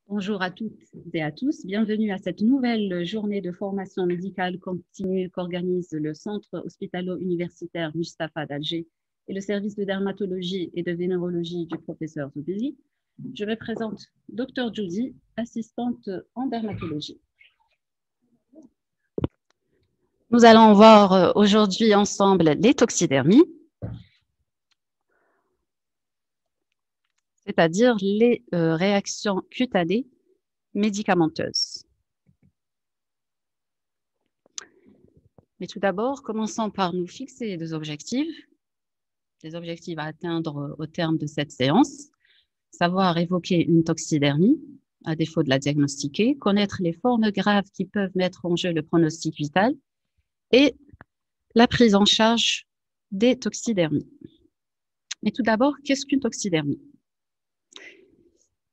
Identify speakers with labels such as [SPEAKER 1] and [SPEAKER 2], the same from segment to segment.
[SPEAKER 1] Bonjour à toutes et à tous. Bienvenue à cette nouvelle journée de formation médicale continue qu'organise le Centre hospitalo-universitaire Mustapha d'Alger et le service de dermatologie et de vénérologie du professeur Zoubili. Je me présente Dr Judy, assistante en dermatologie. Nous allons voir aujourd'hui ensemble les toxidermies, c'est-à-dire les réactions cutanées médicamenteuses. Mais tout d'abord, commençons par nous fixer des objectifs à atteindre au terme de cette séance, savoir évoquer une toxidermie, à défaut de la diagnostiquer, connaître les formes graves qui peuvent mettre en jeu le pronostic vital et la prise en charge des toxidermies. Mais tout d'abord, qu'est-ce qu'une toxidermie?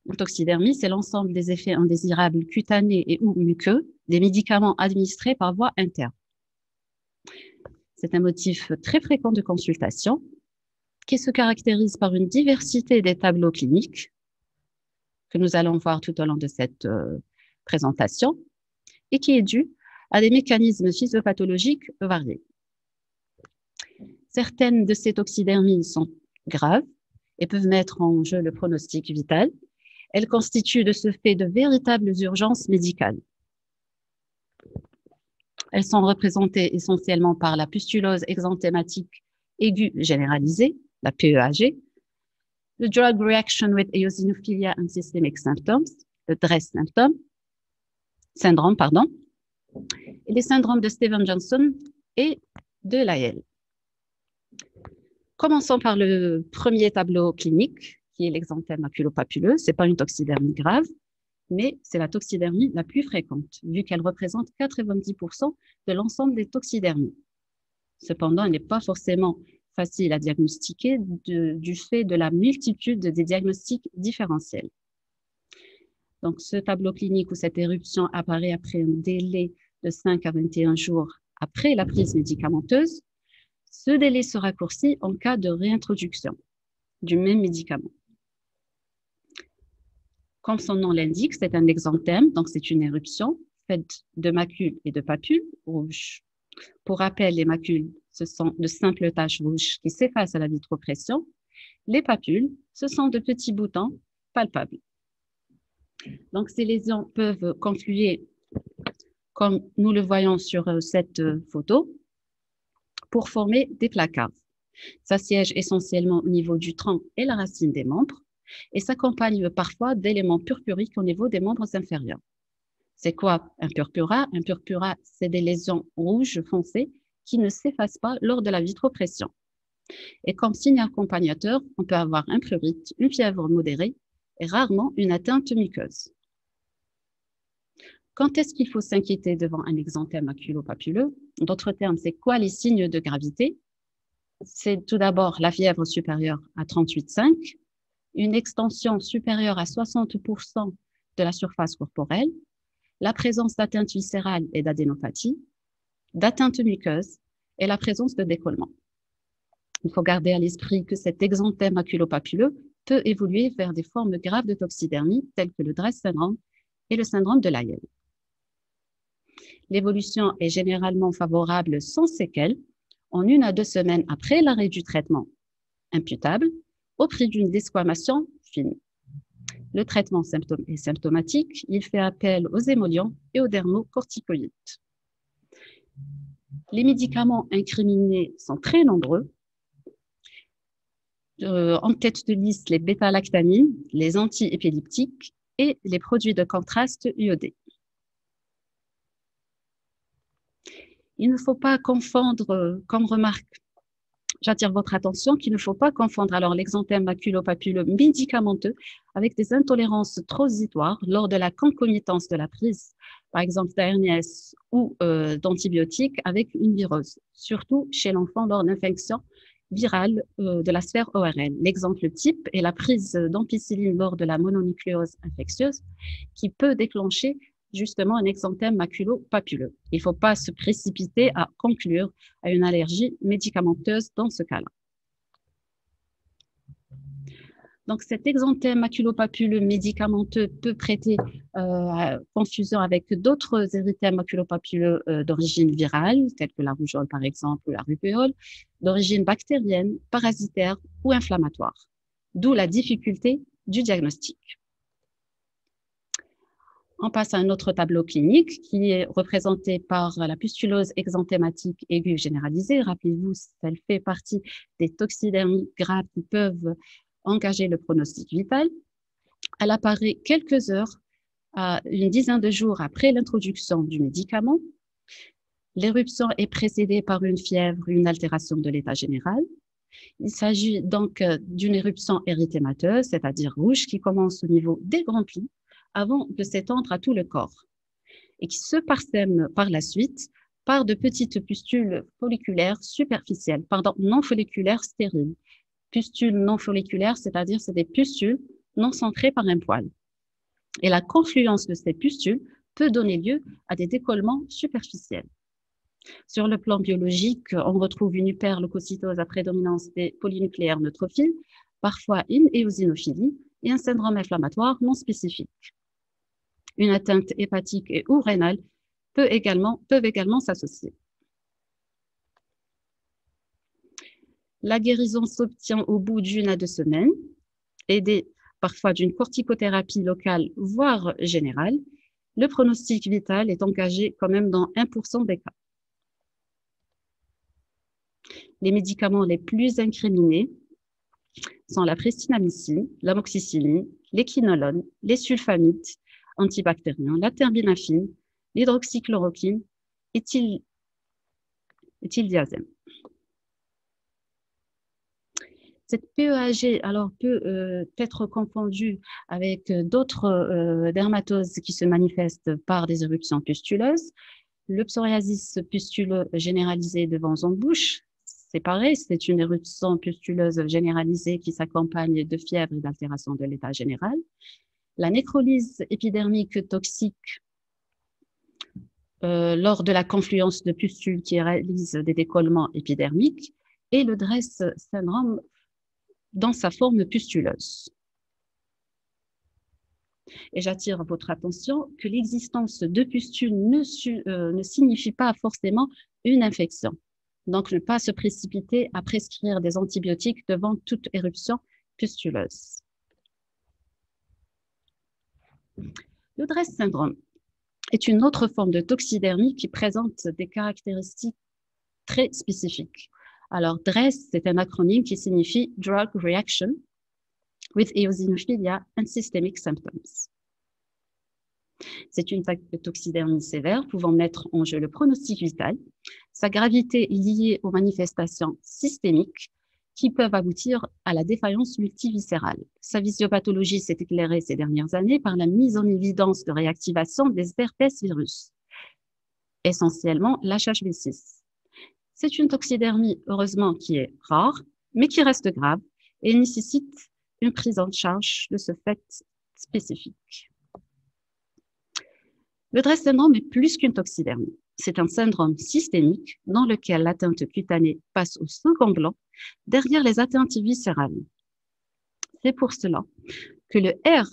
[SPEAKER 1] Une toxidermie, c'est l'ensemble des effets indésirables cutanés et ou muqueux des médicaments administrés par voie interne. C'est un motif très fréquent de consultation qui se caractérise par une diversité des tableaux cliniques que nous allons voir tout au long de cette présentation et qui est due à des mécanismes physiopathologiques variés. Certaines de ces toxidermies sont graves et peuvent mettre en jeu le pronostic vital. Elles constituent de ce fait de véritables urgences médicales. Elles sont représentées essentiellement par la pustulose exanthématique aiguë généralisée, la PEAG, le Drug Reaction with Eosinophilia and Systemic Symptoms, le DRESS syndrome, et les syndromes de Stevens-Johnson et de Lyell. Commençons par le premier tableau clinique, qui est l'exanthème maculopapuleux. Ce n'est pas une toxidermie grave, mais c'est la toxidermie la plus fréquente, vu qu'elle représente 90% de l'ensemble des toxidermies. Cependant, elle n'est pas forcément facile à diagnostiquer du fait de la multitude des diagnostics différentiels. Donc, ce tableau clinique où cette éruption apparaît après un délai de 5 à 21 jours après la prise médicamenteuse, ce délai se raccourcit en cas de réintroduction du même médicament. Comme son nom l'indique, c'est un exanthème, donc c'est une éruption faite de macules et de papules rouges. Pour rappel, les macules, ce sont de simples taches rouges qui s'effacent à la vitropression. Les papules, ce sont de petits boutons palpables. Donc, ces lésions peuvent confluer, comme nous le voyons sur cette photo, pour former des placards. Ça siège essentiellement au niveau du tronc et la racine des membres et s'accompagne parfois d'éléments purpuriques au niveau des membres inférieurs. C'est quoi un purpura? Un purpura, c'est des lésions rouges foncées qui ne s'effacent pas lors de la vitropression. Et comme signe accompagnateur, on peut avoir un prurite, une fièvre modérée et rarement une atteinte muqueuse. Quand est-ce qu'il faut s'inquiéter devant un exanthème maculopapuleux? En d'autres termes, c'est quoi les signes de gravité? C'est tout d'abord la fièvre supérieure à 38,5, une extension supérieure à 60% de la surface corporelle, la présence d'atteinte viscérale et d'adénopathie, d'atteinte muqueuse et la présence de décollement. Il faut garder à l'esprit que cet exanthème maculopapuleux peut évoluer vers des formes graves de toxidermie telles que le DRESS syndrome et le syndrome de Lyell. L'évolution est généralement favorable sans séquelles en 1 à 2 semaines après l'arrêt du traitement imputable au prix d'une desquamation fine. Le traitement est symptomatique, il fait appel aux émollients et aux dermocorticoïdes. Les médicaments incriminés sont très nombreux. En tête de liste, les bêta-lactamines, les antiépileptiques et les produits de contraste iodés. Il ne faut pas confondre, comme remarque, j'attire votre attention qu'il ne faut pas confondre alors l'exanthème maculopapuleux médicamenteux avec des intolérances transitoires lors de la concomitance de la prise, par exemple d'ARNS ou d'antibiotiques avec une virose, surtout chez l'enfant lors d'infections virales de la sphère ORL. L'exemple type est la prise d'ampicilline lors de la mononucléose infectieuse qui peut déclencher justement un exanthème maculopapuleux. Il ne faut pas se précipiter à conclure à une allergie médicamenteuse dans ce cas-là. Donc, cet exanthème maculopapuleux médicamenteux peut prêter à confusion avec d'autres érythèmes maculopapuleux d'origine virale, tels que la rougeole par exemple, ou la rubéole, d'origine bactérienne, parasitaire ou inflammatoire. D'où la difficulté du diagnostic. On passe à un autre tableau clinique qui est représenté par la pustulose exanthématique aiguë généralisée. Rappelez-vous, elle fait partie des toxidermies graves qui peuvent engager le pronostic vital. Elle apparaît quelques heures à une dizaine de jours après l'introduction du médicament. L'éruption est précédée par une fièvre, une altération de l'état général. Il s'agit donc d'une éruption érythémateuse, c'est-à-dire rouge, qui commence au niveau des grands plis avant de s'étendre à tout le corps et qui se parsème par la suite par de petites pustules folliculaires superficielles, non folliculaires stériles. Pustules non folliculaires, c'est-à-dire c'est des pustules non centrées par un poil. Et la confluence de ces pustules peut donner lieu à des décollements superficiels. Sur le plan biologique, on retrouve une hyperleucocytose à prédominance des polynucléaires neutrophiles, parfois une éosinophilie et un syndrome inflammatoire non spécifique. Une atteinte hépatique et ou rénale peuvent également s'associer. La guérison s'obtient au bout d'1 à 2 semaines, aidée parfois d'une corticothérapie locale, voire générale. Le pronostic vital est engagé quand même dans 1% des cas. Les médicaments les plus incriminés sont la prestinamycine, l'amoxicilline, l'équinolone, les sulfamides antibactériens, la terbinafine, l'hydroxychloroquine, éthyldiazème. Cette PEAG alors peut être confondue avec d'autres dermatoses qui se manifestent par des éruptions pustuleuses. Le psoriasis pustuleux généralisé de vents en bouche, c'est pareil, c'est une éruption pustuleuse généralisée qui s'accompagne de fièvre et d'altération de l'état général. La nécrolyse épidermique toxique lors de la confluence de pustules qui réalisent des décollements épidermiques et le DRESS syndrome dans sa forme pustuleuse. Et j'attire votre attention que l'existence de pustules ne signifie pas forcément une infection. Donc, ne pas se précipiter à prescrire des antibiotiques devant toute éruption pustuleuse. Le DRESS syndrome est une autre forme de toxidermie qui présente des caractéristiques très spécifiques. Alors, DRESS, c'est un acronyme qui signifie Drug Reaction with Eosinophilia and Systemic Symptoms. C'est une toxidermie sévère pouvant mettre en jeu le pronostic vital. Sa gravité est liée aux manifestations systémiques qui peuvent aboutir à la défaillance multiviscérale. Sa physiopathologie s'est éclairée ces dernières années par la mise en évidence de réactivation des herpesvirus, essentiellement l'HHV6. C'est une toxidermie, heureusement, qui est rare, mais qui reste grave et nécessite une prise en charge de ce fait spécifique. Le DRESS syndrome est plus qu'une toxidermie. C'est un syndrome systémique dans lequel l'atteinte cutanée passe au second plan derrière les atteintes viscérales. C'est pour cela que le R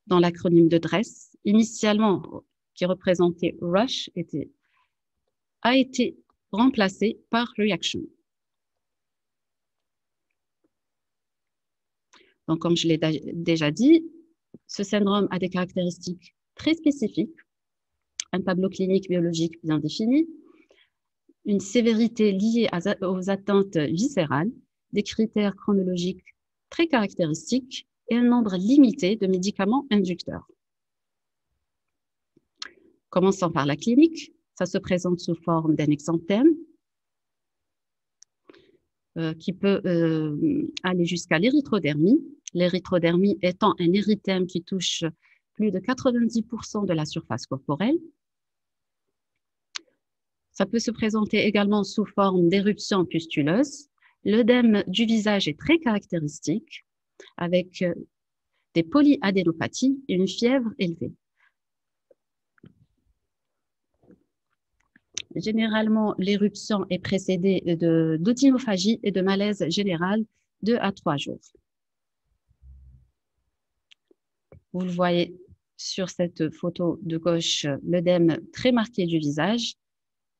[SPEAKER 1] dans l'acronyme de DRESS, initialement qui représentait RUSH, a été remplacé par REACTION. Donc, comme je l'ai déjà dit, ce syndrome a des caractéristiques très spécifiques, un tableau clinique biologique bien défini, une sévérité liée aux atteintes viscérales, des critères chronologiques très caractéristiques et un nombre limité de médicaments inducteurs. Commençons par la clinique. Ça se présente sous forme d'un exanthème qui peut aller jusqu'à l'érythrodermie. L'érythrodermie étant un érythème qui touche plus de 90% de la surface corporelle. Ça peut se présenter également sous forme d'éruption pustuleuse. L'œdème du visage est très caractéristique avec des polyadénopathies et une fièvre élevée. Généralement, l'éruption est précédée d'odynophagie et de malaise général 2 à 3 jours. Vous le voyez sur cette photo de gauche, l'œdème très marqué du visage,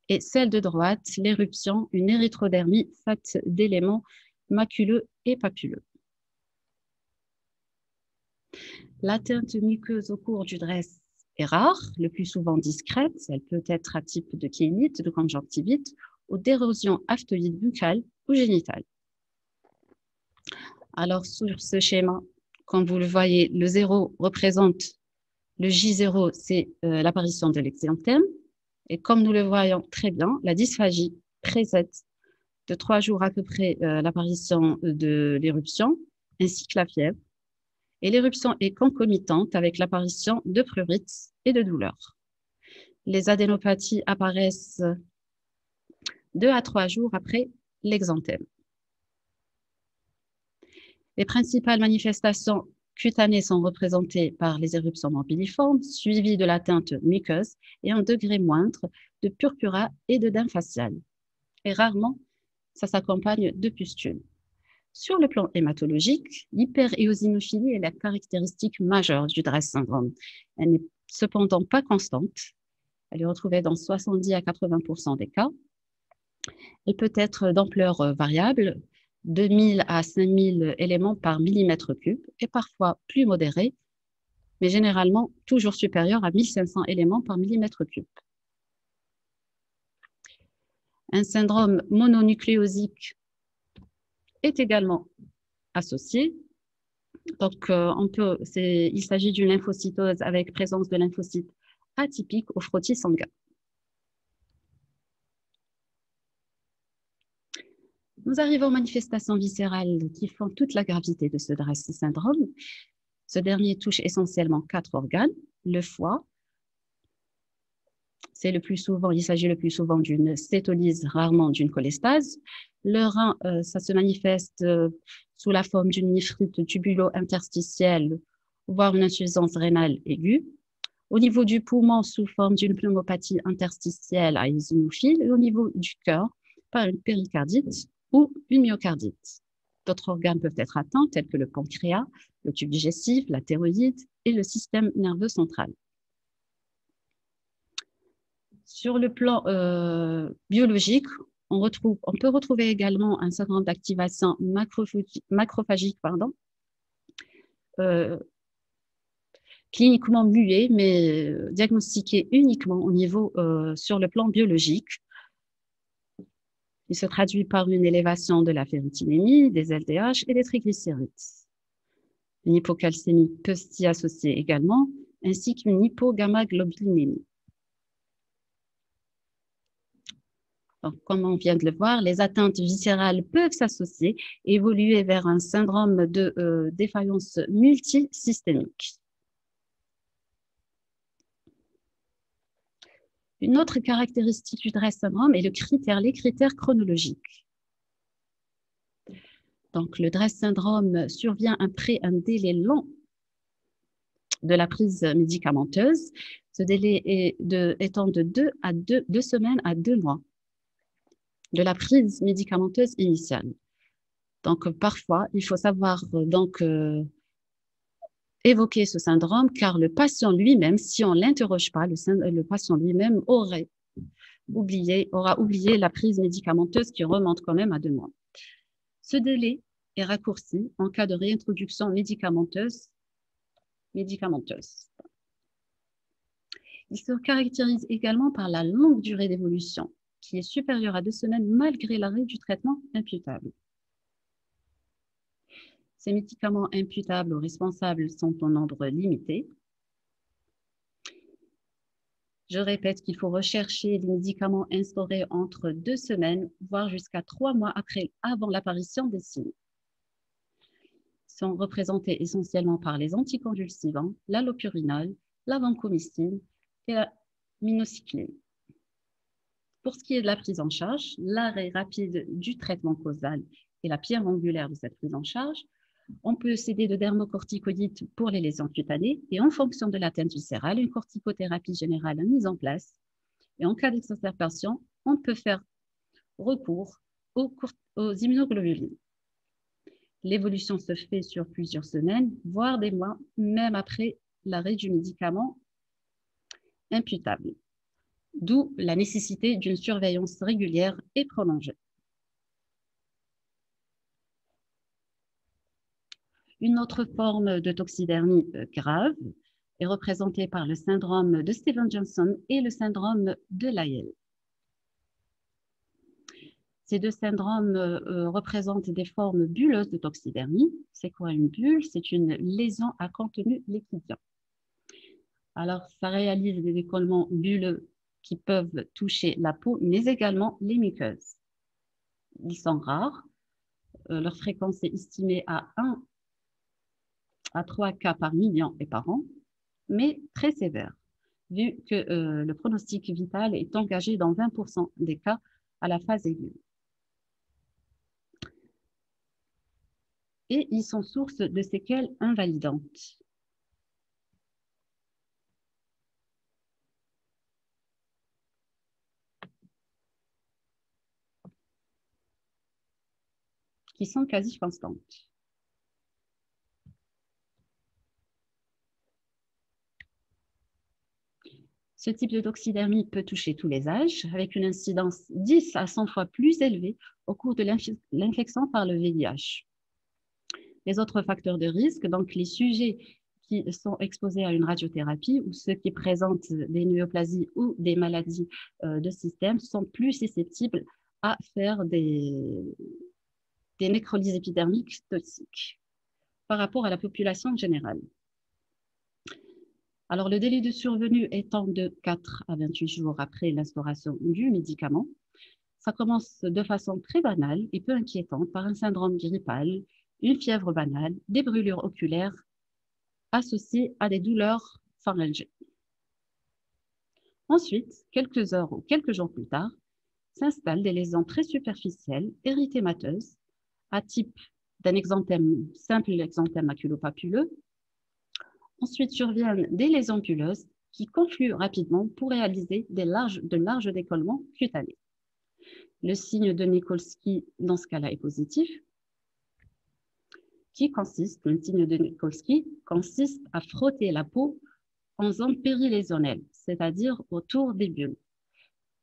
[SPEAKER 1] et celle de droite, l'éruption, une érythrodermie faite d'éléments maculeux et papuleux. L'atteinte muqueuse au cours du DRESS est rare, le plus souvent discrète. Elle peut être à type de kénite, de conjonctivite ou d'érosion aftoïde buccale ou génitale. Alors, sur ce schéma, comme vous le voyez, le 0 représente, le J0, c'est l'apparition de l'exanthème. Et comme nous le voyons très bien, la dysphagie précède de 3 jours à peu près l'apparition de l'éruption, ainsi que la fièvre. Et l'éruption est concomitante avec l'apparition de prurites et de douleurs. Les adénopathies apparaissent 2 à 3 jours après l'exanthème. Les principales manifestations cutanées sont représentées par les éruptions morbilliformes, suivies de l'atteinte muqueuse et un degré moindre de purpura et d'œdème facial. Et rarement, ça s'accompagne de pustules. Sur le plan hématologique, l'hyperéosinophilie est la caractéristique majeure du DRESS syndrome. Elle n'est cependant pas constante. Elle est retrouvée dans 70 à 80% des cas. Elle peut être d'ampleur variable, 2000 à 5000 éléments par millimètre cube, et parfois plus modérée, mais généralement toujours supérieure à 1500 éléments par millimètre cube. Un syndrome mononucléosique est également associé. Donc, il s'agit d'une lymphocytose avec présence de lymphocytes atypiques au frottis sanguin. Nous arrivons aux manifestations viscérales qui font toute la gravité de ce DRESS syndrome. Ce dernier touche essentiellement 4 organes. Le foie, il s'agit le plus souvent d'une cétolyse, rarement d'une cholestase. Le rein, ça se manifeste sous la forme d'une néphrite tubulo-interstitielle, voire une insuffisance rénale aiguë. Au niveau du poumon, sous forme d'une pneumopathie interstitielle à eosinophile, et au niveau du cœur, par une péricardite ou une myocardite. D'autres organes peuvent être atteints, tels que le pancréas, le tube digestif, la thyroïde et le système nerveux central. Sur le plan biologique, on peut retrouver également un syndrome d'activation macrophagique, cliniquement muet, mais diagnostiqué uniquement au niveau sur le plan biologique. Il se traduit par une élévation de la ferritinémie, des LDH et des triglycérides. Une hypocalcémie peut s'y associer également, ainsi qu'une hypogammaglobulinémie. Donc, comme on vient de le voir, les atteintes viscérales peuvent s'associer et évoluer vers un syndrome de défaillance multisystémique. Une autre caractéristique du DRESS syndrome est les critères chronologiques. Donc, le DRESS syndrome survient après un délai long de la prise médicamenteuse. Ce délai étant de 2 semaines à 2 mois de la prise médicamenteuse initiale. Donc, parfois, il faut savoir évoquer ce syndrome, car le patient lui-même, si on ne l'interroge pas, le patient lui-même aura oublié la prise médicamenteuse qui remonte quand même à 2 mois. Ce délai est raccourci en cas de réintroduction médicamenteuse. Il se caractérise également par la longue durée d'évolution, qui est supérieure à 2 semaines malgré l'arrêt du traitement imputable. Ces médicaments imputables ou responsables sont en nombre limité. Je répète qu'il faut rechercher des médicaments instaurés entre 2 semaines, voire jusqu'à 3 mois avant l'apparition des signes. Ils sont représentés essentiellement par les anticonvulsivants, l'allopurinol, la vancomycine et la minocycline. Pour ce qui est de la prise en charge, l'arrêt rapide du traitement causal est la pierre angulaire de cette prise en charge. On peut céder de dermocorticoïdes pour les lésions cutanées et en fonction de l'atteinte viscérale, une corticothérapie générale est mise en place. Et en cas d'exacerbation, on peut faire recours aux immunoglobulines. L'évolution se fait sur plusieurs semaines, voire des mois, même après l'arrêt du médicament imputable. D'où la nécessité d'une surveillance régulière et prolongée. Une autre forme de toxidermie grave est représentée par le syndrome de Stevens-Johnson et le syndrome de Lyell. Ces deux syndromes représentent des formes bulleuses de toxidermie. C'est quoi une bulle? C'est une lésion à contenu liquidien. Alors, ça réalise des décollements bulleux qui peuvent toucher la peau, mais également les muqueuses. Ils sont rares. Leur fréquence est estimée à 1 à 3 cas par million et par an, mais très sévère, vu que le pronostic vital est engagé dans 20% des cas à la phase aiguë. Et ils sont source de séquelles invalidantes. Qui sont quasi constantes. Ce type de toxidermie peut toucher tous les âges, avec une incidence 10 à 100 fois plus élevée au cours de l'infection par le VIH. Les autres facteurs de risque, donc les sujets qui sont exposés à une radiothérapie ou ceux qui présentent des néoplasies ou des maladies de système, sont plus susceptibles à faire des nécrolyses épidermiques toxiques par rapport à la population générale. Alors, le délai de survenue étant de 4 à 28 jours après l'instauration du médicament, ça commence de façon très banale et peu inquiétante par un syndrome grippal, une fièvre banale, des brûlures oculaires associées à des douleurs pharyngées. Ensuite, quelques heures ou quelques jours plus tard, s'installent des lésions très superficielles, érythémateuses, à type d'un exanthème, simple exanthème maculopapuleux. Ensuite surviennent des lésions bulleuses qui confluent rapidement pour réaliser de larges décollements cutanés. Le signe de Nikolsky, dans ce cas-là, est positif, le signe de Nikolsky consiste à frotter la peau en zone périlésionnelle, c'est-à-dire autour des bulles.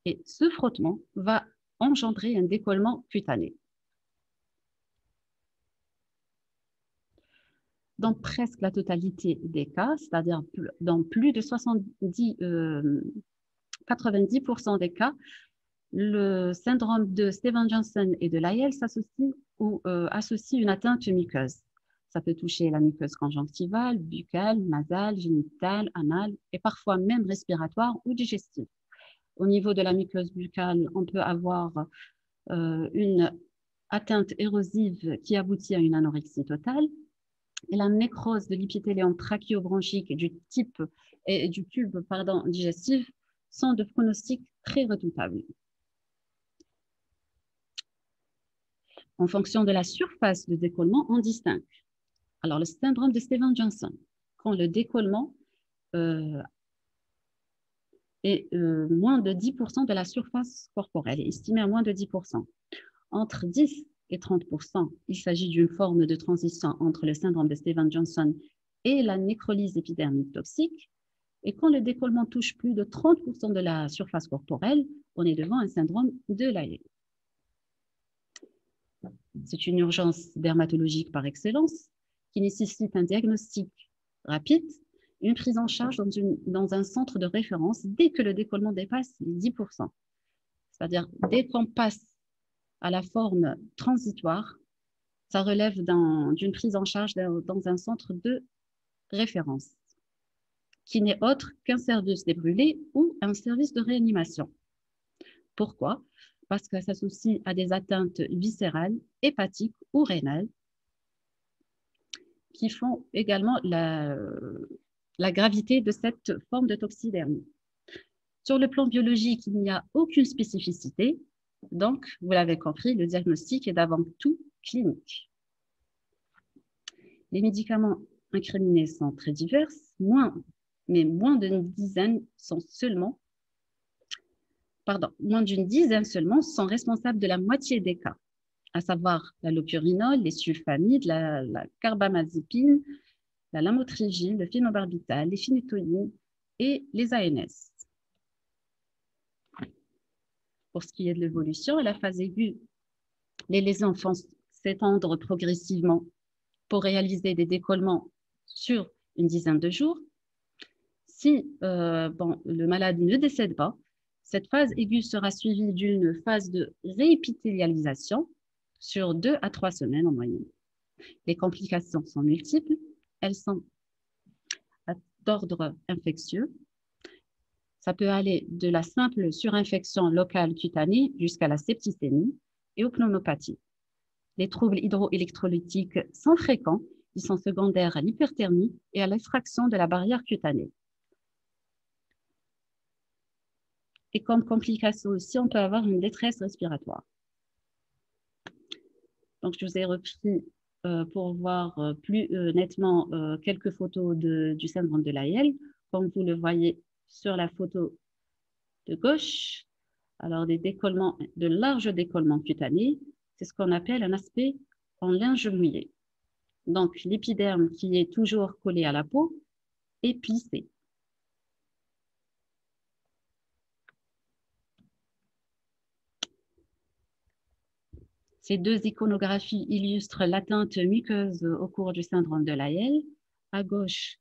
[SPEAKER 1] Et ce frottement va engendrer un décollement cutané. Dans presque la totalité des cas, c'est-à-dire dans plus de 90% des cas, le syndrome de Stevens-Johnson et de Lyell s'associe ou associe une atteinte muqueuse. Ça peut toucher la muqueuse conjonctivale, buccale, nasale, génitale, anale et parfois même respiratoire ou digestive. Au niveau de la muqueuse buccale, on peut avoir une atteinte érosive qui aboutit à une anorexie totale. Et la nécrose de l'épithélium trachéobronchique et du tube digestif sont de pronostics très redoutables. En fonction de la surface de décollement, on distingue. Alors, le syndrome de Stevens-Johnson, quand le décollement est moins de 10% de la surface corporelle, est estimé à moins de 10%. Entre 10 et 30%, il s'agit d'une forme de transition entre le syndrome de Stevens-Johnson et la nécrolyse épidermique toxique. Et quand le décollement touche plus de 30% de la surface corporelle, on est devant un syndrome de Lyell. C'est une urgence dermatologique par excellence qui nécessite un diagnostic rapide, une prise en charge dans un centre de référence dès que le décollement dépasse les 10%. C'est-à-dire dès qu'on passe à la forme transitoire, ça relève d'une prise en charge dans un centre de référence, qui n'est autre qu'un service des brûlés ou un service de réanimation. Pourquoi? Parce que ça s'associe à des atteintes viscérales, hépatiques ou rénales, qui font également la gravité de cette forme de toxidermie. Sur le plan biologique, il n'y a aucune spécificité. Donc, vous l'avez compris, le diagnostic est d'avant tout clinique. Les médicaments incriminés sont très divers, moins d'une dizaine seulement sont responsables de la moitié des cas. à savoir la lopurinol, les sulfamides, la carbamazépine, la lamotrigine, le phénobarbital, les phénytoïnes et les ANS. Pour ce qui est de l'évolution, à la phase aiguë, les lésions vont s'étendre progressivement pour réaliser des décollements sur une dizaine de jours. Si le malade ne décède pas, cette phase aiguë sera suivie d'une phase de réépithélialisation sur 2 à 3 semaines en moyenne. Les complications sont multiples. Elles sont d'ordre infectieux. Ça peut aller de la simple surinfection locale cutanée jusqu'à la septicémie et aux pneumopathie. Les troubles hydroélectrolytiques sont fréquents. Ils sont secondaires à l'hyperthermie et à l'effraction de la barrière cutanée. Et comme complication aussi, on peut avoir une détresse respiratoire. Donc, je vous ai repris pour voir plus nettement quelques photos du syndrome de Lyell. Comme vous le voyez sur la photo de gauche, alors de larges décollements cutanés, c'est ce qu'on appelle un aspect en linge mouillé. Donc, l'épiderme qui est toujours collé à la peau est plissé. Ces deux iconographies illustrent l'atteinte muqueuse au cours du syndrome de Lyell. À gauche,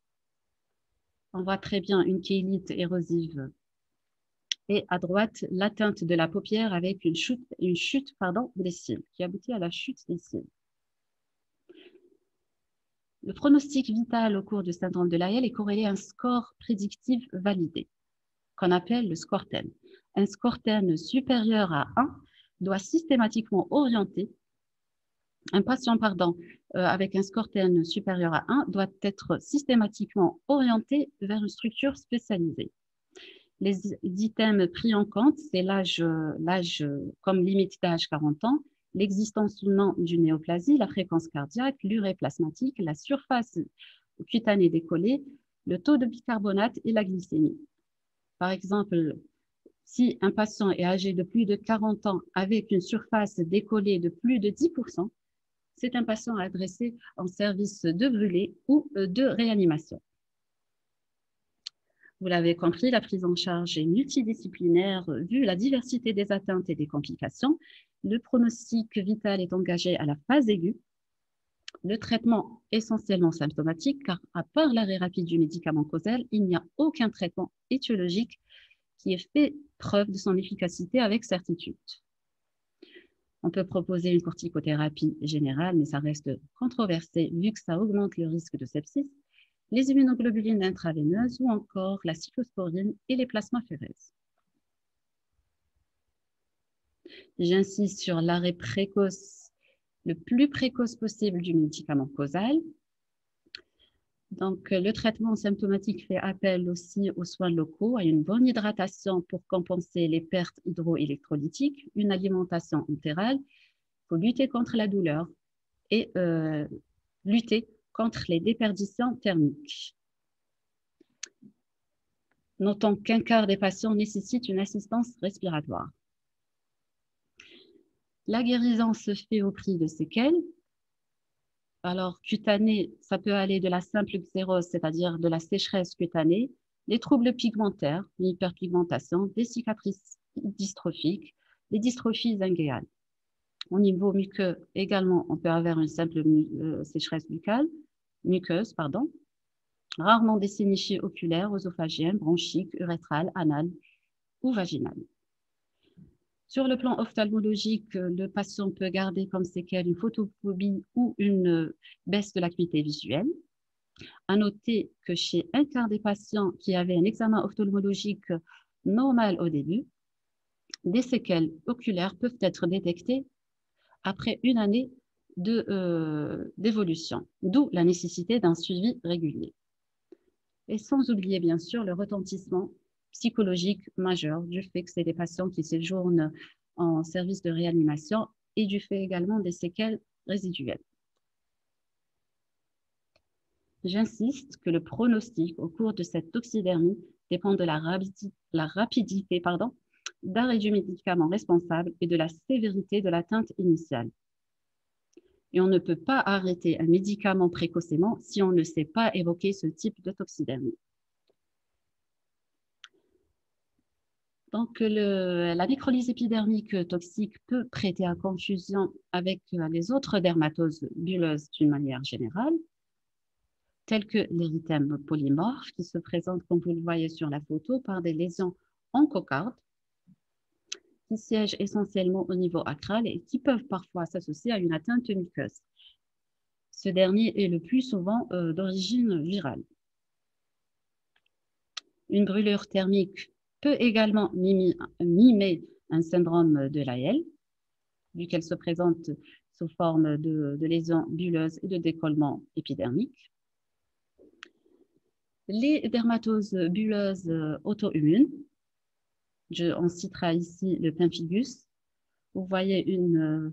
[SPEAKER 1] on voit très bien une chélite érosive et à droite, l'atteinte de la paupière avec une chute des cils, qui aboutit à la chute des cils. Le pronostic vital au cours du syndrome de Lyell est corrélé à un score prédictif validé, qu'on appelle le score TEN. Un score TEN supérieur à 1 doit systématiquement orienter, un patient avec un score TEN supérieur à 1 doit être systématiquement orienté vers une structure spécialisée. Les items pris en compte, c'est l'âge comme limite d'âge 40 ans, l'existence ou non d'une néoplasie, la fréquence cardiaque, l'urée plasmatique, la surface cutanée décollée, le taux de bicarbonate et la glycémie. Par exemple, si un patient est âgé de plus de 40 ans avec une surface décollée de plus de 10%, c'est un patient adressé en service de brûlé ou de réanimation. Vous l'avez compris, la prise en charge est multidisciplinaire vu la diversité des atteintes et des complications. Le pronostic vital est engagé à la phase aiguë. Le traitement essentiellement symptomatique, car à part l'arrêt rapide du médicament causal, il n'y a aucun traitement étiologique qui ait fait preuve de son efficacité avec certitude. On peut proposer une corticothérapie générale, mais ça reste controversé vu que ça augmente le risque de sepsis, les immunoglobulines intraveineuses ou encore la cyclosporine et les plasmaphéreses. J'insiste sur l'arrêt précoce, le plus précoce possible du médicament causal. Donc, le traitement symptomatique fait appel aussi aux soins locaux, à une bonne hydratation pour compenser les pertes hydroélectrolytiques, une alimentation entérale. Il faut lutter contre la douleur et lutter contre les déperditions thermiques. Notons qu'un quart des patients nécessitent une assistance respiratoire. La guérison se fait au prix de séquelles. Alors, cutanée, ça peut aller de la simple xérose, c'est-à-dire de la sécheresse cutanée, des troubles pigmentaires, l'hyperpigmentation, des cicatrices dystrophiques, les dystrophies zinguéales. Au niveau muqueux, également, on peut avoir une simple sécheresse muqueuse, rarement des sénichies oculaires, œsophagiennes, bronchiques, urétrales, anales ou vaginales. Sur le plan ophtalmologique, le patient peut garder comme séquelle une photophobie ou une baisse de l'acuité visuelle. À noter que chez un quart des patients qui avaient un examen ophtalmologique normal au début, des séquelles oculaires peuvent être détectées après une année d'évolution, d'où la nécessité d'un suivi régulier. Et sans oublier bien sûr le retentissement psychologique majeur du fait que c'est des patients qui séjournent en service de réanimation et du fait également des séquelles résiduelles. J'insiste que le pronostic au cours de cette toxidermie dépend de la rapidité d'arrêt du médicament responsable et de la sévérité de l'atteinte initiale. Et on ne peut pas arrêter un médicament précocement si on ne sait pas évoquer ce type de toxidermie. Donc, la nécrolyse épidermique toxique peut prêter à confusion avec les autres dermatoses bulleuses d'une manière générale, telles que l'érythème polymorphe, qui se présente, comme vous le voyez sur la photo, par des lésions en cocarde, qui siègent essentiellement au niveau acral et qui peuvent parfois s'associer à une atteinte muqueuse. Ce dernier est le plus souvent d'origine virale. Une brûlure thermique peut également mimer un syndrome de Lyell, vu qu'elle se présente sous forme de lésions bulleuses et de décollement épidermique. Les dermatoses bulleuses auto-immunes, on citera ici le pemphigus. Vous voyez le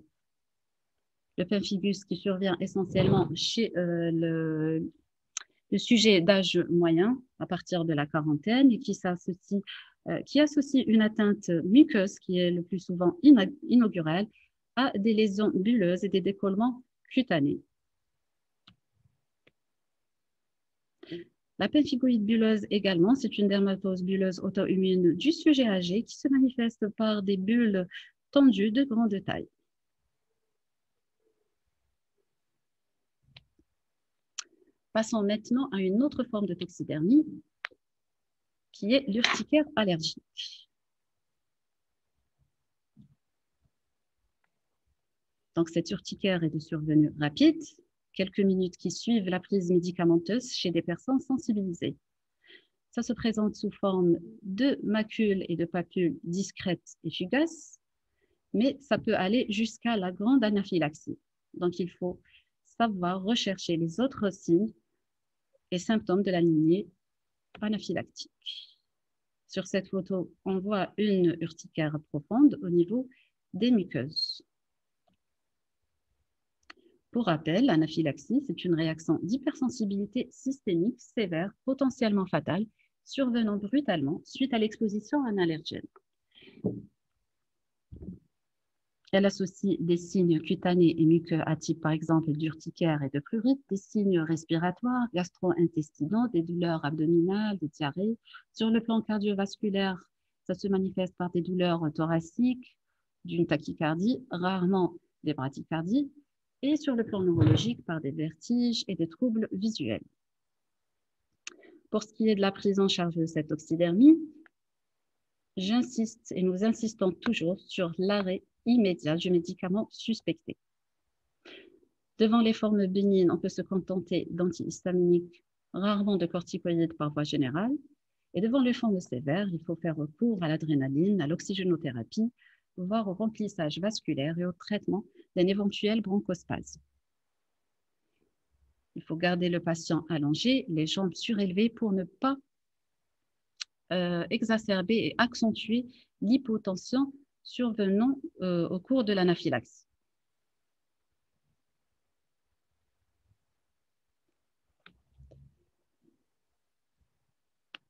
[SPEAKER 1] pemphigus qui survient essentiellement chez le sujet d'âge moyen à partir de la quarantaine et qui associe une atteinte muqueuse qui est le plus souvent inaugurale à des lésions bulleuses et des décollements cutanés. La pemphigoïde bulleuse également, c'est une dermatose bulleuse auto-immune du sujet âgé qui se manifeste par des bulles tendues de grande taille. Passons maintenant à une autre forme de toxidermie qui est l'urticaire allergique. Donc, cette urticaire est de survenue rapide, quelques minutes qui suivent la prise médicamenteuse chez des personnes sensibilisées. Ça se présente sous forme de macules et de papules discrètes et fugaces, mais ça peut aller jusqu'à la grande anaphylaxie. Donc, il faut savoir rechercher les autres signes et symptômes de la lignée anaphylactique. Sur cette photo, on voit une urticaire profonde au niveau des muqueuses. Pour rappel, l'anaphylaxie, c'est une réaction d'hypersensibilité systémique sévère, potentiellement fatale, survenant brutalement suite à l'exposition à un allergène. Elle associe des signes cutanés et muqueux à type, par exemple, d'urticaire et de prurite, des signes respiratoires, gastro-intestinaux, des douleurs abdominales, des diarrhées. Sur le plan cardiovasculaire, ça se manifeste par des douleurs thoraciques, d'une tachycardie, rarement des bradycardies, et sur le plan neurologique par des vertiges et des troubles visuels. Pour ce qui est de la prise en charge de cette toxidermie, j'insiste et nous insistons toujours sur l'arrêt immédiat du médicament suspecté. Devant les formes bénignes, on peut se contenter d'antihistaminiques, rarement de corticoïdes par voie générale. Et devant les formes sévères, il faut faire recours à l'adrénaline, à l'oxygénothérapie, voire au remplissage vasculaire et au traitement d'un éventuel bronchospasme. Il faut garder le patient allongé, les jambes surélevées pour ne pas exacerber et accentuer l'hypotension survenant au cours de l'anaphylaxie.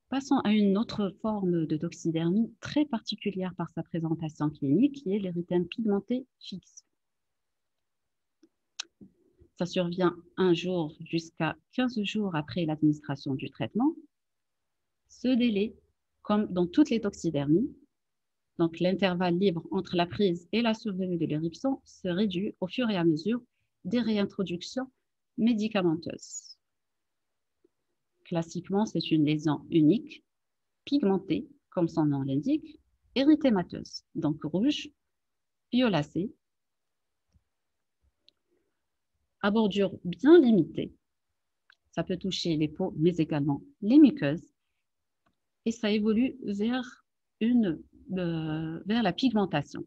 [SPEAKER 1] Passons à une autre forme de toxidermie très particulière par sa présentation clinique, qui est l'érythème pigmenté fixe. Ça survient un jour jusqu'à 15 jours après l'administration du traitement. Ce délai, comme dans toutes les toxidermies, donc l'intervalle libre entre la prise et la survenue de l'éruption, se réduit au fur et à mesure des réintroductions médicamenteuses. Classiquement, c'est une lésion unique, pigmentée, comme son nom l'indique, érythémateuse, donc rouge, violacée, à bordure bien limitée. Ça peut toucher les peaux, mais également les muqueuses. Et ça évolue vers la pigmentation.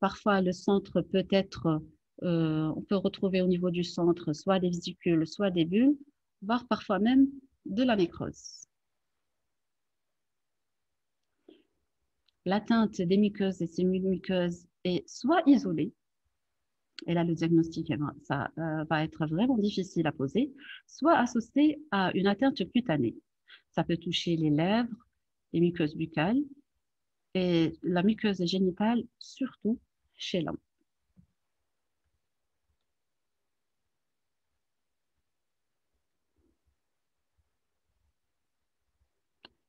[SPEAKER 1] Parfois, le centre peut être, on peut retrouver au niveau du centre soit des vésicules, soit des bulles, voire parfois même de la nécrose. L'atteinte des muqueuses et semi-muqueuses est soit isolée, et là le diagnostic ça va être vraiment difficile à poser, soit associée à une atteinte cutanée. Ça peut toucher les lèvres, les muqueuses buccales et la muqueuse génitale, surtout chez l'homme.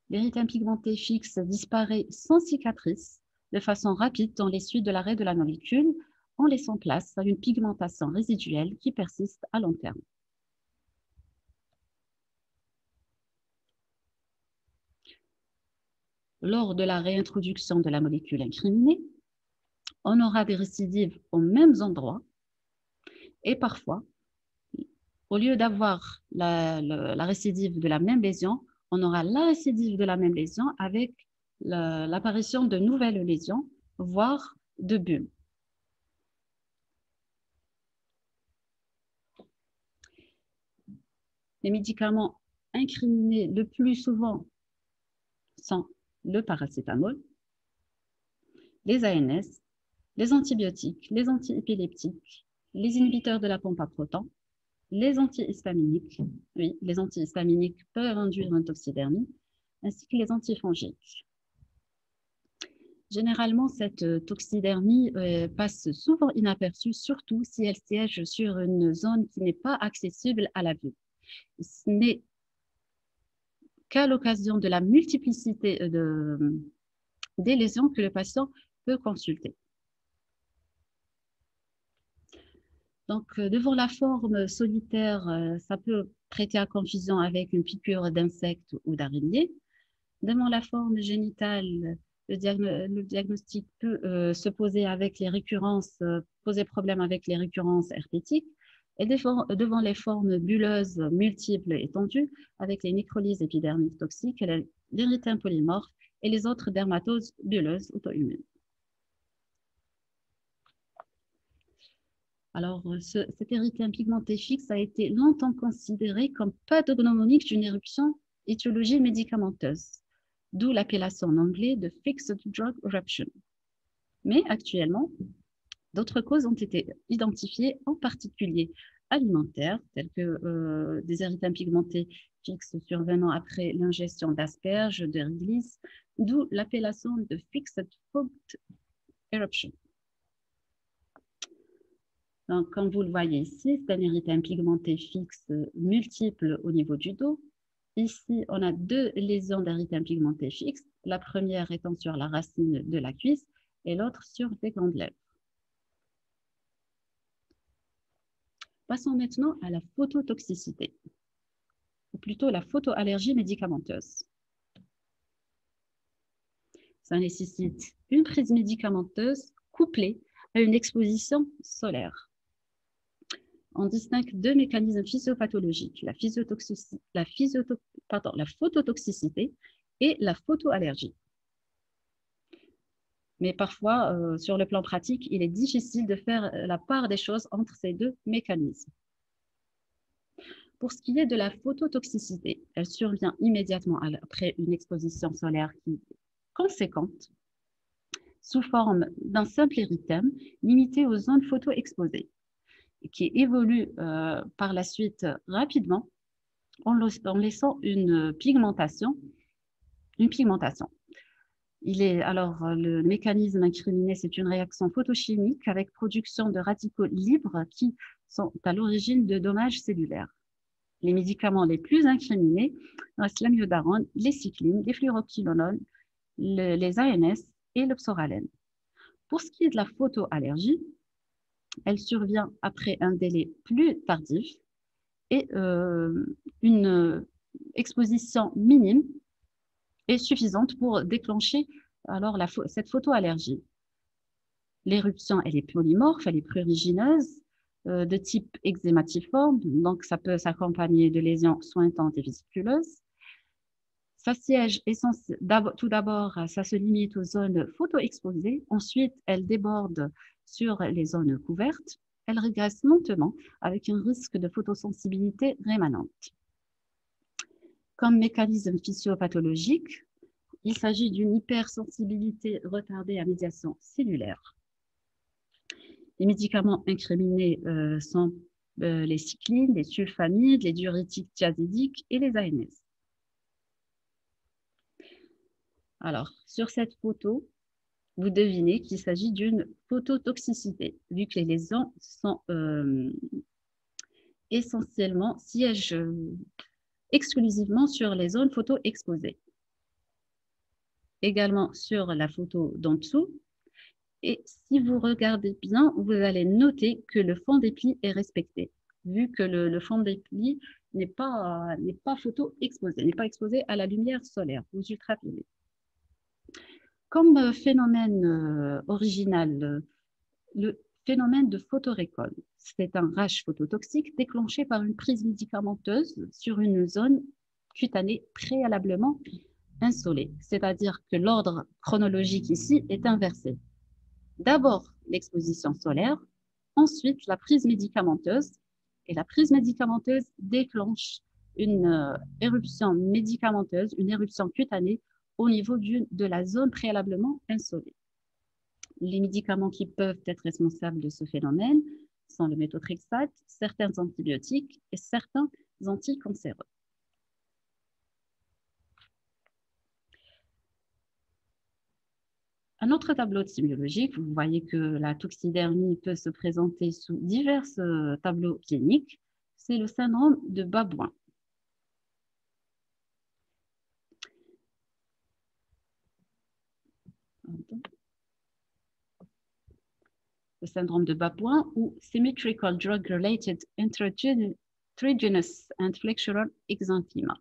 [SPEAKER 1] L'érythème pigmenté fixe disparaît sans cicatrice de façon rapide dans les suites de l'arrêt de la molécule, en laissant place à une pigmentation résiduelle qui persiste à long terme. Lors de la réintroduction de la molécule incriminée, on aura des récidives aux mêmes endroits et parfois, au lieu d'avoir la récidive de la même lésion, on aura la récidive de la même lésion avec l'apparition de nouvelles lésions, voire de bulles. Les médicaments incriminés le plus souvent sont le paracétamol, les ANS, les antibiotiques, les antiépileptiques, les inhibiteurs de la pompe à protons, les antihistaminiques, oui, les antihistaminiques peuvent induire une toxidermie, ainsi que les antifongiques. Généralement, cette toxidermie passe souvent inaperçue, surtout si elle siège sur une zone qui n'est pas accessible à la vue. Ce n'est qu'à l'occasion de la multiplicité des lésions que le patient peut consulter. Donc, devant la forme solitaire, ça peut prêter à confusion avec une piqûre d'insecte ou d'araignée. Devant la forme génitale, le diagnostic peut se poser avec les récurrences, poser problème avec les récurrences herpétiques. Et devant les formes bulleuses multiples et tendues, avec les nécrolyses épidermiques toxiques, l'érythème polymorphe et les autres dermatoses bulleuses auto-immunes. Alors, cet érythème pigmenté fixe a été longtemps considéré comme pathognomonique d'une éruption étiologie médicamenteuse, d'où l'appellation en anglais de Fixed Drug Eruption. Mais actuellement, d'autres causes ont été identifiées, en particulier alimentaires, telles que des érythèmes pigmentés fixes survenant après l'ingestion d'asperges, de réglisse, d'où l'appellation de Fixed Food Eruption. Donc, comme vous le voyez ici, c'est un érythème pigmenté fixe multiple au niveau du dos. Ici, on a deux lésions d'érythème pigmenté fixe, la première étant sur la racine de la cuisse et l'autre sur les glandes lèvres. Passons maintenant à la phototoxicité, ou plutôt la photoallergie médicamenteuse. Ça nécessite une prise médicamenteuse couplée à une exposition solaire. On distingue deux mécanismes physiopathologiques, la phototoxicité et la photoallergie. Mais parfois, sur le plan pratique, il est difficile de faire la part des choses entre ces deux mécanismes. Pour ce qui est de la phototoxicité, elle survient immédiatement après une exposition solaire qui est conséquente, sous forme d'un simple érythème limité aux zones photoexposées, qui évolue par la suite rapidement en laissant une pigmentation. Le mécanisme incriminé, c'est une réaction photochimique avec production de radicaux libres qui sont à l'origine de dommages cellulaires. Les médicaments les plus incriminés restent l'amiodarone, les cyclines, les fluoroquinolones, les ANS et le psoralen. Pour ce qui est de la photoallergie, elle survient après un délai plus tardif et une exposition minime est suffisante pour déclencher alors cette photoallergie. L'éruption, elle est polymorphe, elle est prurigineuse, de type eczématiforme, donc ça peut s'accompagner de lésions sointantes et vésiculeuses. Ça siège tout d'abord, ça se limite aux zones photoexposées, ensuite elle déborde sur les zones couvertes, elle régresse lentement avec un risque de photosensibilité rémanente. Comme mécanisme physiopathologique, il s'agit d'une hypersensibilité retardée à médiation cellulaire. Les médicaments incriminés sont les cyclines, les sulfamides, les diurétiques thiazidiques et les ANS. Alors, sur cette photo, vous devinez qu'il s'agit d'une phototoxicité, vu que les lésions sont essentiellement siègent exclusivement sur les zones photo-exposées. également sur la photo d'en dessous. Et si vous regardez bien, vous allez noter que le fond des plis est respecté, vu que le fond des plis n'est pas photo exposé, n'est pas exposé à la lumière solaire, aux ultraviolets. Comme phénomène original, le phénomène de photorécolte, c'est un rash phototoxique déclenché par une prise médicamenteuse sur une zone cutanée préalablement insolée, c'est-à-dire que l'ordre chronologique ici est inversé. D'abord l'exposition solaire, ensuite la prise médicamenteuse, et la prise médicamenteuse déclenche une éruption médicamenteuse, une éruption cutanée au niveau de la zone préalablement insolée. Les médicaments qui peuvent être responsables de ce phénomène sont le méthotrexate, certains antibiotiques et certains anticancéreux. Un autre tableau de sémiologique, vous voyez que la toxidermie peut se présenter sous divers tableaux cliniques, c'est le syndrome de Babouin. Le syndrome de Babouin ou Symmetrical Drug-Related Intragenous and Flexural Exanthema.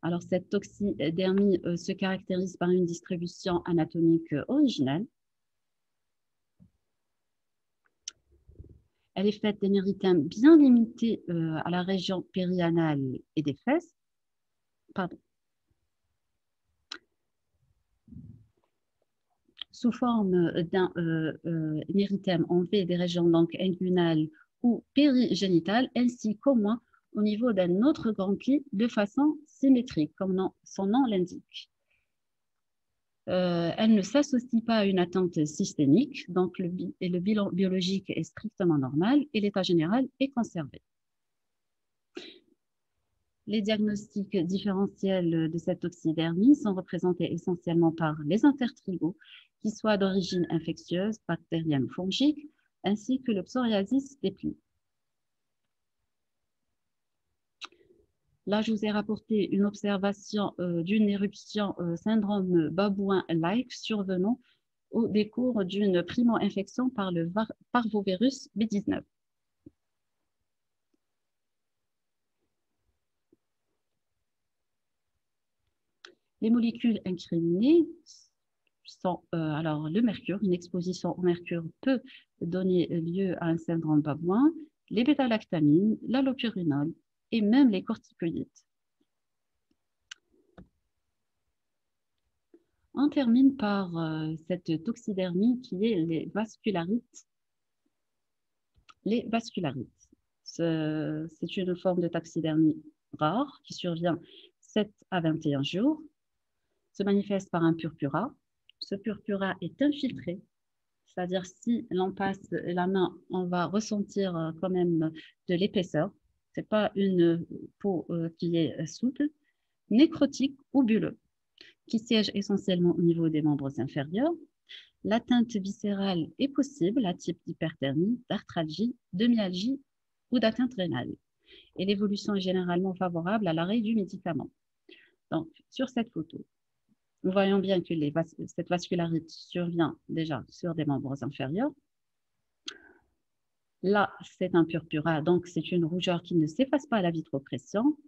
[SPEAKER 1] Alors, cette toxidermie se caractérise par une distribution anatomique originale. Elle est faite d'érythèmes bien limités à la région périanale et des fesses. Pardon. Sous forme d'un érythème en V des régions donc inguinales ou périgénitales, ainsi qu'au moins au niveau d'un autre grand pli de façon symétrique, comme son nom l'indique. Elle ne s'associe pas à une atteinte systémique, donc le bilan biologique est strictement normal et l'état général est conservé. Les diagnostics différentiels de cette toxidermie sont représentés essentiellement par les intertrigaux, qui soient d'origine infectieuse, bactérienne ou fongique, ainsi que le psoriasis des plis. Là, je vous ai rapporté une observation d'une éruption syndrome Babouin-like survenant au décours d'une primo-infection par le parvovirus B19. Les molécules incriminées sont alors le mercure. Une exposition au mercure peut donner lieu à un syndrome Babouin, les bêta-lactamines, l'allopurinol et même les corticoïdes. On termine par cette toxidermie qui est les vascularites. Les vascularites, c'est une forme de toxidermie rare qui survient 7 à 21 jours, se manifeste par un purpura. Ce purpura est infiltré, c'est-à-dire si l'on passe la main, on va ressentir quand même de l'épaisseur. Ce n'est pas une peau qui est souple, nécrotique ou bulleux, qui siège essentiellement au niveau des membres inférieurs. L'atteinte viscérale est possible à type d'hyperthermie, d'arthralgie, de myalgie ou d'atteinte rénale. Et l'évolution est généralement favorable à l'arrêt du médicament. Donc, sur cette photo, nous voyons bien que cette vascularite survient déjà sur des membres inférieurs. Là, c'est un purpura, donc c'est une rougeur qui ne s'efface pas à la vitropression.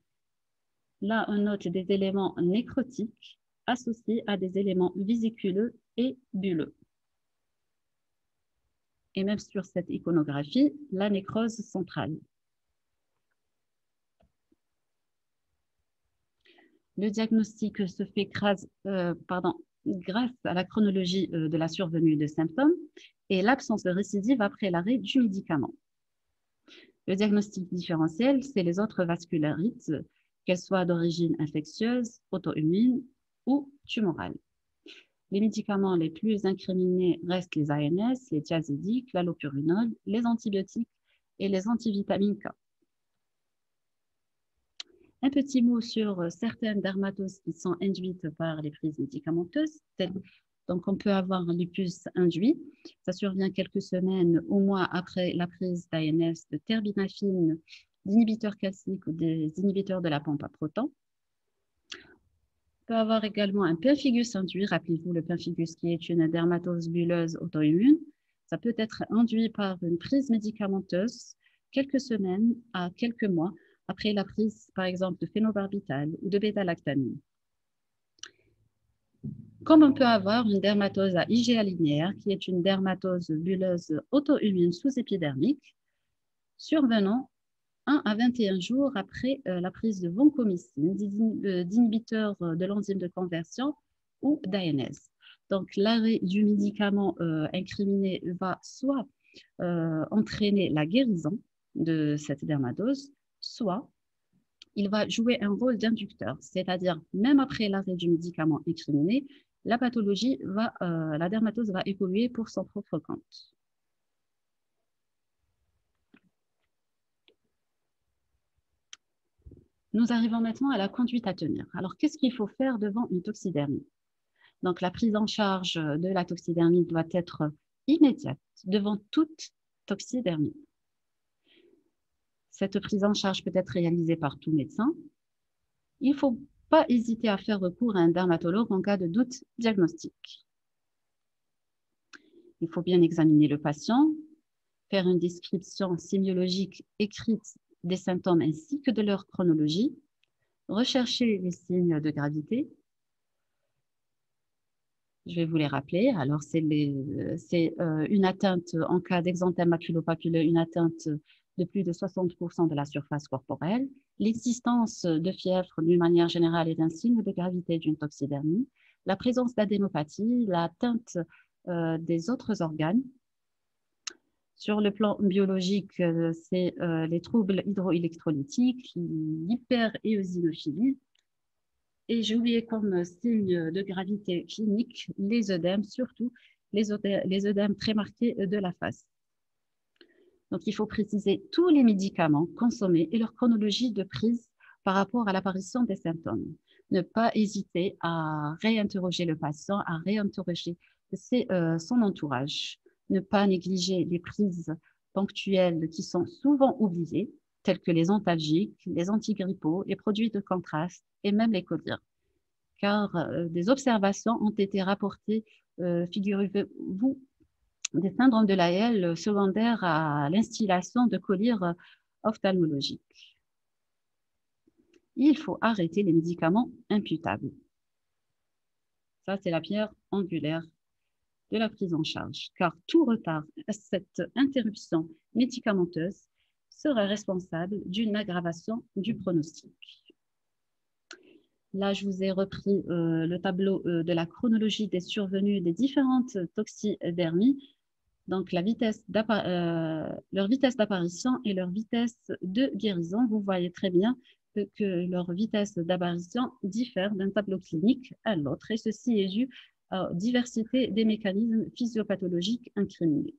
[SPEAKER 1] Là, on note des éléments nécrotiques associés à des éléments vésiculeux et bulleux. Et même sur cette iconographie, la nécrose centrale. Le diagnostic se fait grâce à la chronologie de la survenue de symptômes et l'absence de récidive après l'arrêt du médicament. Le diagnostic différentiel, c'est les autres vascularites, qu'elles soient d'origine infectieuse, auto-immune ou tumorale. Les médicaments les plus incriminés restent les ANS, les thiazidiques, l'allopurinol, les antibiotiques et les antivitamines K. Un petit mot sur certaines dermatoses qui sont induites par les prises médicamenteuses. Donc, on peut avoir un lupus induit. Ça survient quelques semaines ou mois après la prise d'ANS, de terbinafine, d'inhibiteurs calciques ou des inhibiteurs de la pompe à protons. peut avoir également un pemphigus induit. Rappelez-vous le pemphigus qui est une dermatose bulleuse auto-immune. Ça peut être induit par une prise médicamenteuse quelques semaines à quelques mois après la prise, par exemple, de phénobarbital ou de bêta-lactamine. Comme on peut avoir une dermatose à IgA linéaire, qui est une dermatose bulleuse auto-immune sous-épidermique, survenant 1 à 21 jours après la prise de vancomycine, d'inhibiteurs de l'enzyme de conversion ou d'ANS. Donc, l'arrêt du médicament incriminé va soit entraîner la guérison de cette dermatose, soit il va jouer un rôle d'inducteur, c'est-à-dire même après l'arrêt du médicament incriminé, la pathologie la dermatose va évoluer pour son propre compte. Nous arrivons maintenant à la conduite à tenir. Alors, qu'est-ce qu'il faut faire devant une toxidermie? Donc, la prise en charge de la toxidermie doit être immédiate devant toute toxidermie. Cette prise en charge peut être réalisée par tout médecin. Il ne faut pas hésiter à faire recours à un dermatologue en cas de doute diagnostique. Il faut bien examiner le patient, faire une description sémiologique écrite des symptômes ainsi que de leur chronologie, rechercher les signes de gravité. Je vais vous les rappeler. Alors, c'est une atteinte en cas d'exanthème maculopapuleux, une atteinte de plus de 60% de la surface corporelle. L'existence de fièvre, d'une manière générale, est un signe de gravité d'une toxidermie. La présence d'adénopathie, l'atteinte des autres organes. Sur le plan biologique, c'est les troubles hydroélectrolytiques, l'hyperéosinophilie. Et j'ai oublié comme signe de gravité clinique les œdèmes, surtout les œdèmes très marqués de la face. Donc, il faut préciser tous les médicaments consommés et leur chronologie de prise par rapport à l'apparition des symptômes. Ne pas hésiter à réinterroger le patient, à réinterroger son entourage. Ne pas négliger les prises ponctuelles qui sont souvent oubliées, telles que les antalgiques, les antigrippaux, les produits de contraste et même les collyres. Car des observations ont été rapportées, figurez-vous, des syndromes de Lyell secondaires à l'instillation de collyres ophtalmologiques. Il faut arrêter les médicaments imputables. Ça, c'est la pierre angulaire de la prise en charge, car tout retard à cette interruption médicamenteuse serait responsable d'une aggravation du pronostic. Là, je vous ai repris le tableau de la chronologie des survenues des différentes toxidermies, donc leur vitesse d'apparition et leur vitesse de guérison. Vous voyez très bien que leur vitesse d'apparition diffère d'un tableau clinique à l'autre, et ceci est dû à la diversité des mécanismes physiopathologiques incriminés.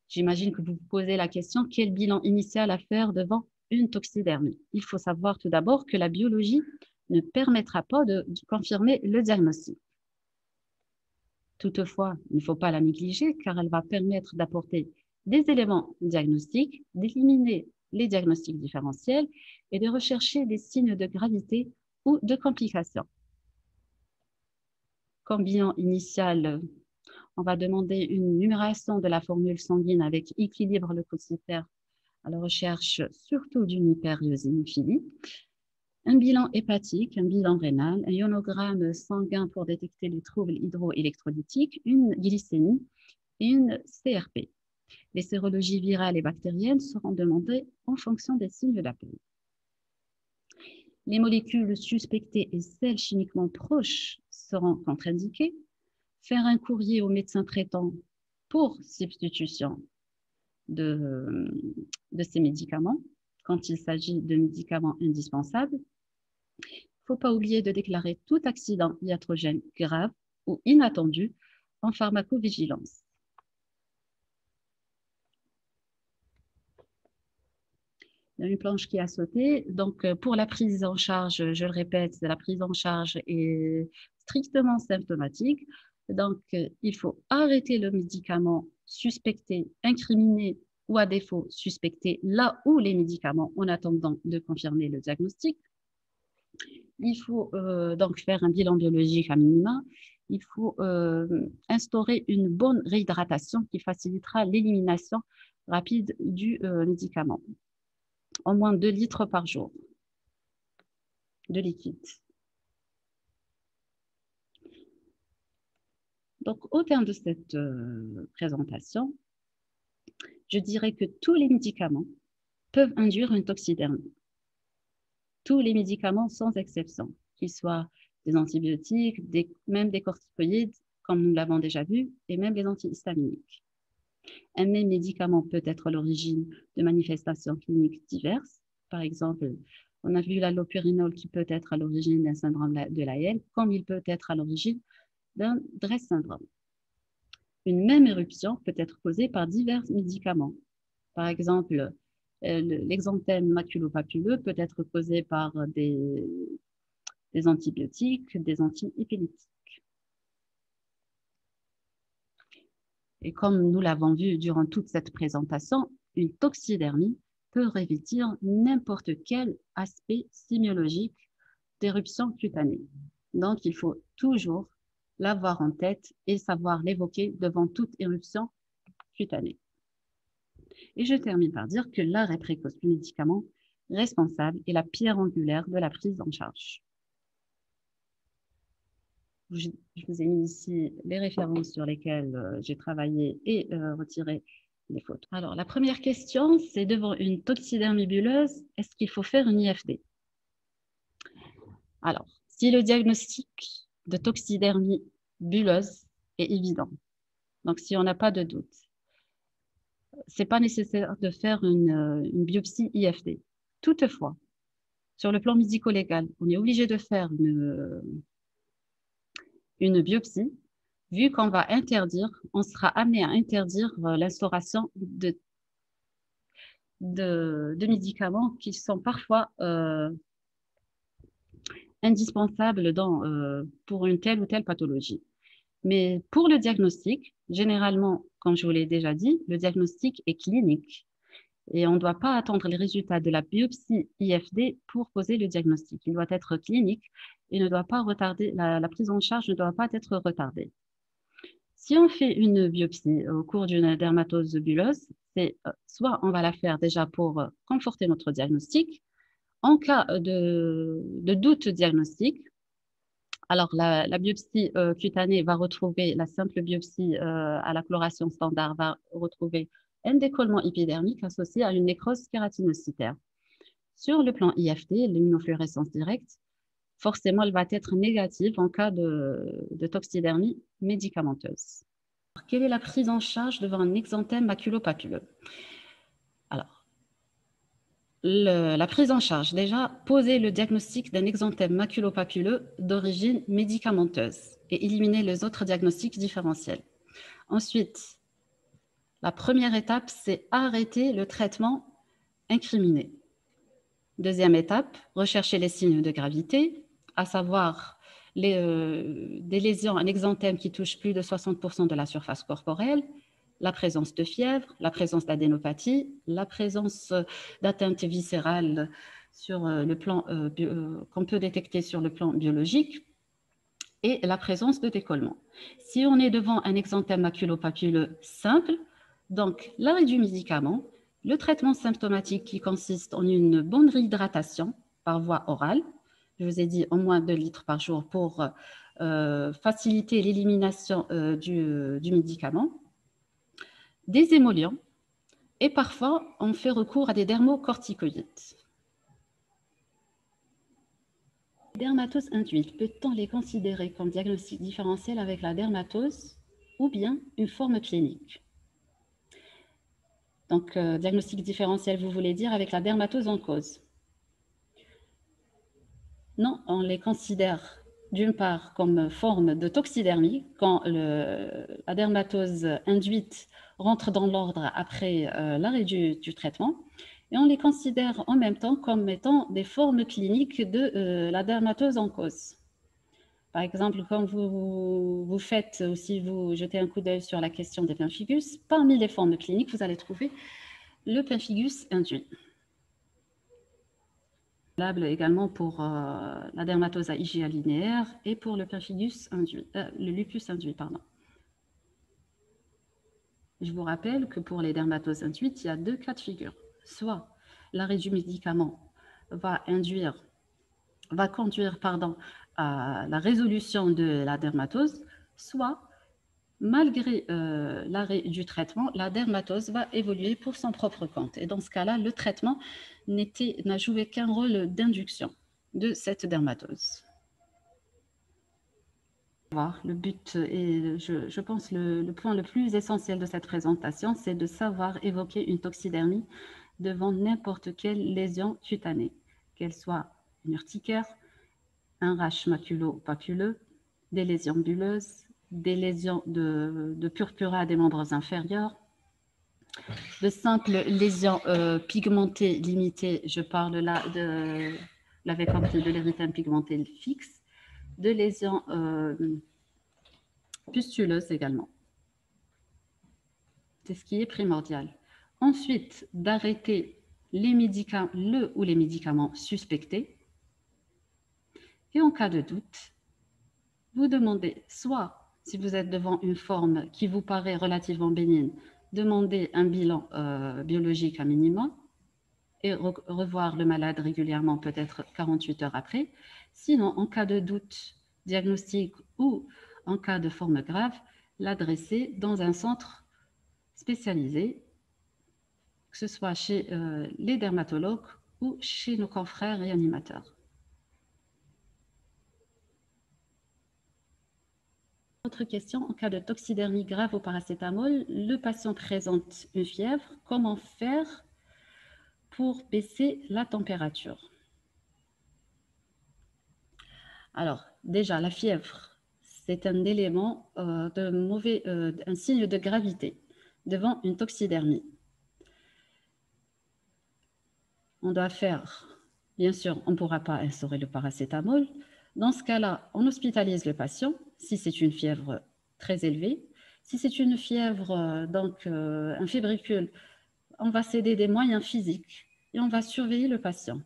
[SPEAKER 1] J'imagine que vous vous posez la question, quel bilan initial à faire devant une toxidermie? Il faut savoir tout d'abord que la biologie ne permettra pas de confirmer le diagnostic. Toutefois, il ne faut pas la négliger car elle va permettre d'apporter des éléments diagnostiques, d'éliminer les diagnostics différentiels et de rechercher des signes de gravité ou de complications. Comme bilan initial, on va demander une numération de la formule sanguine avec équilibre leucocytaire à la recherche surtout d'une hyperéosinophilie, un bilan hépatique, un bilan rénal, un ionogramme sanguin pour détecter les troubles hydroélectrolytiques, une glycémie et une CRP. Les sérologies virales et bactériennes seront demandées en fonction des signes d'appel. Les molécules suspectées et celles chimiquement proches seront contre-indiquées. Faire un courrier au médecin traitant pour substitution de ces médicaments quand il s'agit de médicaments indispensables. Il ne faut pas oublier de déclarer tout accident iatrogène grave ou inattendu en pharmacovigilance. Il y a une planche qui a sauté. Donc, pour la prise en charge, je le répète, la prise en charge est strictement symptomatique. Donc, il faut arrêter le médicament suspecté, incriminé ou à défaut suspecter là où les médicaments en attendant de confirmer le diagnostic. Il faut donc faire un bilan biologique à minima. Il faut instaurer une bonne réhydratation qui facilitera l'élimination rapide du médicament. Au moins 2 litres par jour de liquide. Donc, au terme de cette présentation, je dirais que tous les médicaments peuvent induire une toxidérmie. Tous les médicaments sans exception, qu'ils soient des antibiotiques, même des corticoïdes, comme nous l'avons déjà vu, et même les antihistaminiques. Un même médicament peut être à l'origine de manifestations cliniques diverses. Par exemple, on a vu l'allopurinol qui peut être à l'origine d'un syndrome de Lyell, comme il peut être à l'origine d'un Dress syndrome. Une même éruption peut être causée par divers médicaments. Par exemple, l'exanthème maculopapuleux peut être causé par des antibiotiques, des antiépileptiques. Et comme nous l'avons vu durant toute cette présentation, une toxidermie peut revêtir n'importe quel aspect sémiologique d'éruption cutanée. Donc, il faut toujours l'avoir en tête et savoir l'évoquer devant toute éruption cutanée. Et je termine par dire que l'arrêt précoce du médicament responsable est la pierre angulaire de la prise en charge. Je vous ai mis ici les références sur lesquelles j'ai travaillé et retiré les photos. Alors, la première question, c'est devant une toxidermie bulleuse, est-ce qu'il faut faire une IFD? Alors, si le diagnostic de toxidermie bulleuse est évident, donc si on n'a pas de doute, ce n'est pas nécessaire de faire une biopsie IFD. Toutefois, sur le plan médico-légal, on est obligé de faire une biopsie, vu qu'on va interdire, on sera amené à interdire l'instauration de médicaments qui sont parfois indispensables pour une telle ou telle pathologie. Mais pour le diagnostic, généralement, comme je vous l'ai déjà dit, le diagnostic est clinique et on ne doit pas attendre les résultats de la biopsie IFD pour poser le diagnostic. Il doit être clinique et ne doit pas retarder, la prise en charge ne doit pas être retardée. Si on fait une biopsie au cours d'une dermatose bulleuse, soit on va la faire déjà pour conforter notre diagnostic. En cas de doute diagnostique, alors la biopsie cutanée va retrouver, la simple biopsie à la chloration standard va retrouver un décollement épidermique associé à une nécrose kératinocytaire. Sur le plan IFD, l'immunofluorescence directe, forcément, elle va être négative en cas de toxidermie médicamenteuse. Alors, quelle est la prise en charge devant un exanthème maculopapuleux? Alors, la prise en charge, déjà, poser le diagnostic d'un exanthème maculopapuleux d'origine médicamenteuse et éliminer les autres diagnostics différentiels. Ensuite, la première étape, c'est arrêter le traitement incriminé. Deuxième étape, rechercher les signes de gravité, à savoir des lésions, un exanthème qui touche plus de 60% de la surface corporelle, la présence de fièvre, la présence d'adénopathie, la présence d'atteinte viscérale sur le plan qu'on peut détecter sur le plan biologique et la présence de décollement. Si on est devant un exanthème maculopapuleux simple, donc l'arrêt du médicament, le traitement symptomatique qui consiste en une bonne réhydratation par voie orale, je vous ai dit au moins 2 litres par jour pour faciliter l'élimination du médicament, des émollients et parfois on fait recours à des dermocorticoïdes. Les dermatoses induites, peut-on les considérer comme diagnostic différentiel avec la dermatose ou bien une forme clinique? Donc, diagnostic différentiel, vous voulez dire avec la dermatose en cause? Non, on les considère d'une part comme forme de toxidermie, quand la dermatose induite rentre dans l'ordre après l'arrêt du traitement, et on les considère en même temps comme étant des formes cliniques de la dermatose en cause. Par exemple, quand vous faites, ou si vous jetez un coup d'œil sur la question des pemphigus, parmi les formes cliniques, vous allez trouver Le pemphigus induit. Valable également pour la dermatose à IgA linéaire et pour le pemphigus induit, le lupus induit, pardon. Je vous rappelle que pour les dermatoses induites, il y a deux cas de figure. Soit l'arrêt du médicament va conduire à la résolution de la dermatose, soit malgré l'arrêt du traitement, la dermatose va évoluer pour son propre compte. Et dans ce cas-là, le traitement n'a joué qu'un rôle d'induction de cette dermatose. Le but et je pense le point le plus essentiel de cette présentation, c'est de savoir évoquer une toxidermie devant n'importe quelle lésion cutanée, qu'elle soit une urticaire, un rash maculo-papuleux, des lésions bulleuses, des lésions de purpura des membres inférieurs, de simples lésions pigmentées limitées, je parle là de, vous l'avez compris, de l'érythème pigmenté fixe, de lésions pustuleuses également. C'est ce qui est primordial. Ensuite, d'arrêter les médicaments suspectés. Et en cas de doute, vous demandez soit, si vous êtes devant une forme qui vous paraît relativement bénigne, demandez un bilan biologique à minimum et revoir le malade régulièrement, peut-être 48 heures après. Sinon, en cas de doute diagnostique ou en cas de forme grave, l'adresser dans un centre spécialisé, que ce soit chez les dermatologues ou chez nos confrères réanimateurs. Autre question, en cas de toxidermie grave au paracétamol, le patient présente une fièvre, comment faire pour baisser la température? Alors, déjà, la fièvre, c'est un élément un signe de gravité devant une toxidermie. On doit faire, bien sûr, on ne pourra pas instaurer le paracétamol. Dans ce cas-là, on hospitalise le patient si c'est une fièvre très élevée. Si c'est une fièvre, un fébricule, on va céder des moyens physiques et on va surveiller le patient.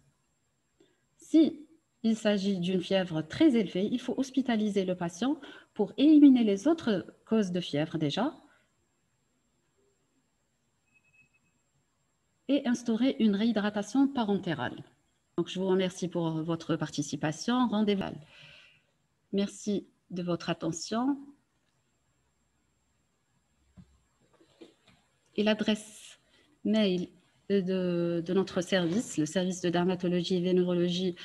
[SPEAKER 1] Si il s'agit d'une fièvre très élevée, il faut hospitaliser le patient pour éliminer les autres causes de fièvre déjà et instaurer une réhydratation parentérale. Donc, je vous remercie pour votre participation. Rendez-vous. Merci de votre attention. Et l'adresse mail de notre service, le service de dermatologie et vénérologie